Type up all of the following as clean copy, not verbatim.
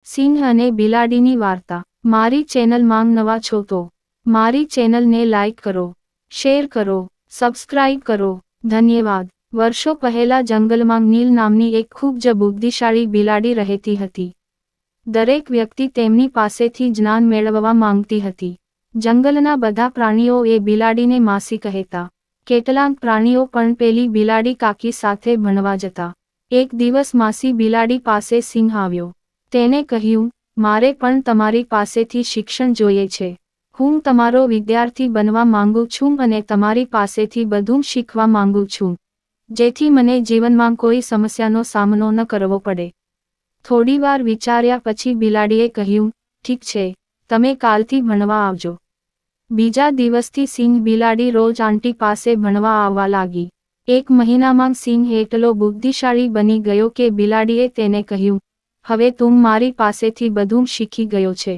સિંહ અને બિલાડીની વાર્તા। મારી ચેનલમાં નવા છો તો મારી ચેનલને લાઈક કરો, શેર કરો, સબસ્ક્રાઇબ કરો, ધન્યવાદ। વર્ષો પહેલા જંગલમાં નીલ નામની એક ખૂબ જ બુદ્ધિશાળી બિલાડી રહેતી હતી। દરેક વ્યક્તિ તેમની પાસેથી જ્ઞાન મેળવવા માંગતી હતી। જંગલના બધા પ્રાણીઓ એ બિલાડીને માસી કહેતા। કેટલાક પ્રાણીઓ પણ પેલી બિલાડી કાકી સાથે ભણવા જતા। એક દિવસ માસી બિલાડી પાસે સિંહ આવ્યો। તેને કહ્યું, મારે પણ તમારી પાસેથી શિક્ષણ જોઈએ છે। હું તમારો વિદ્યાર્થી બનવા માંગુ છું અને તમારી પાસેથી બધું શીખવા માંગુ છું, જેથી મને જીવનમાં કોઈ સમસ્યાનો સામનો ન કરવો પડે। થોડીવાર વિચાર્યા પછી બિલાડીએ કહ્યું, ઠીક છે, તમે કાલથી ભણવા આવજો। બીજા દિવસથી સિંહ બિલાડી રોજ આંટી પાસે ભણવા આવવા લાગી। એક મહિનામાં સિંહ એટલો બુદ્ધિશાળી બની ગયો કે બિલાડીએ તેને કહ્યું, હવે તું મારી પાસેથી બધું શીખી ગયો છે।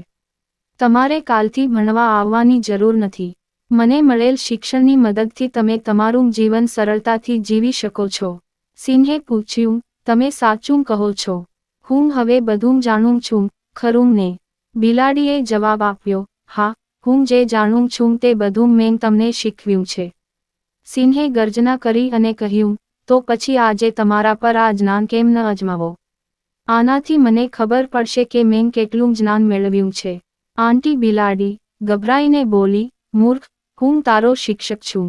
તમારે કાલથી ભણવા આવવાની જરૂર નથી। મને મળેલ શિક્ષણની મદદથી તમે તમારું જીવન સરળતાથી જીવી શકો છો। સિંહે પૂછ્યું, તમે સાચું કહો છો? હું હવે બધું જાણું છું, ખરું ને? બિલાડીએ જવાબ આપ્યો, હા, હું જે જાણું છું તે બધું મેં તમને શીખવ્યું છે। સિંહે ગર્જના કરી અને કહ્યું, તો પછી આજે તમારા પર આ જ્ઞાન કેમ ન અજમાવો? આનાથી મને ખબર પડશે કે મેં કેટલું જ્ઞાન મેળવ્યું છે। આંટી બિલાડી ગભરાઈને બોલી, મૂર્ખ, હું તારો શિક્ષક છું।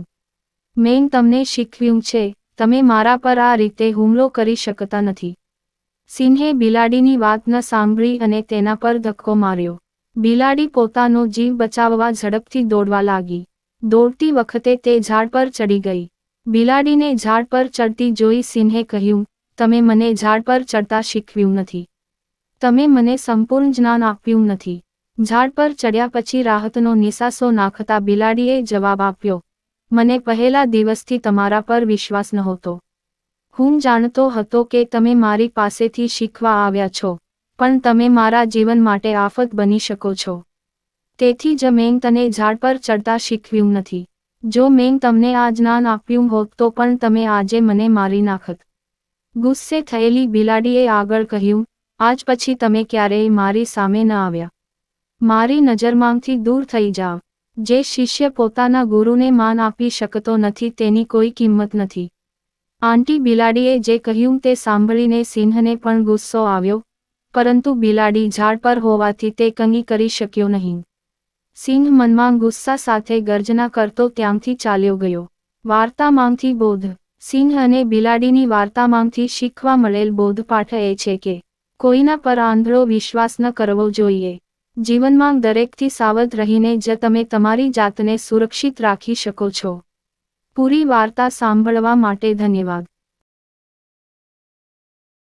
મેં તમને શીખવ્યું છે, તમે મારા પર આ રીતે હુમલો કરી શકતા નથી। સિંહે બિલાડીની વાત ન સાંભળી અને તેના પર ધક્કો માર્યો। બિલાડી પોતાનો જીવ બચાવવા ઝડપથી દોડવા લાગી। દોડતી વખતે તે ઝાડ પર ચડી ગઈ। બિલાડીને ઝાડ પર ચડતી જોઈ સિંહે કહ્યું, તમે મને ઝાડ પર ચડતા શીખવ્યું નથી। તમે મને સંપૂર્ણ જ્ઞાન આપ્યું નથી। ઝાડ પર ચડ્યા પછી રાહતનો નિસાસો નાખતા બિલાડીએ જવાબ આપ્યો, મને પહેલા દિવસથી તમારા પર વિશ્વાસ નહોતો। હું જાણતો હતો કે તમે મારી પાસેથી શીખવા આવ્યા છો, પણ તમે મારા જીવન માટે આફત બની શકો છો। તેથી જ મેં તને ઝાડ પર ચડતા શીખવ્યું નથી। જો મેં તમને આ જ્ઞાન આપ્યું હોત તો પણ તમે આજે મને મારી નાખત। ગુસ્સે થયેલી બિલાડીએ આગળ કહ્યું, આજ પછી તમે ક્યારેય મારી સામે ન આવ્યા। મારી નજરમાંથી દૂર થઈ જાવ। જે શિષ્ય પોતાના ગુરુને માન આપી શકતો નથી તેની કોઈ કિંમત નથી। આંટી બિલાડીએ જે કહ્યું તે સાંભળીને સિંહને પણ ગુસ્સો આવ્યો, પરંતુ બિલાડી ઝાડ પર હોવાથી તે કંઈ કરી શક્યો નહીં। સિંહ મનમાં ગુસ્સા સાથે ગર્જના કરતો ત્યાંથી ચાલ્યો ગયો। વાર્તામાંથી બોધ। સિંહ અને બિલાડીની વાર્તામાંથી શીખવા મળેલ બોધપાઠ એ છે કે કોઈના પર આંધળો વિશ્વાસ ન કરવો જોઈએ। જીવનમાં દરેકથી સાવધ રહીને જ તમે તમારી જાતને સુરક્ષિત રાખી શકો છો। પૂરી વાર્તા સાંભળવા માટે ધન્યવાદ।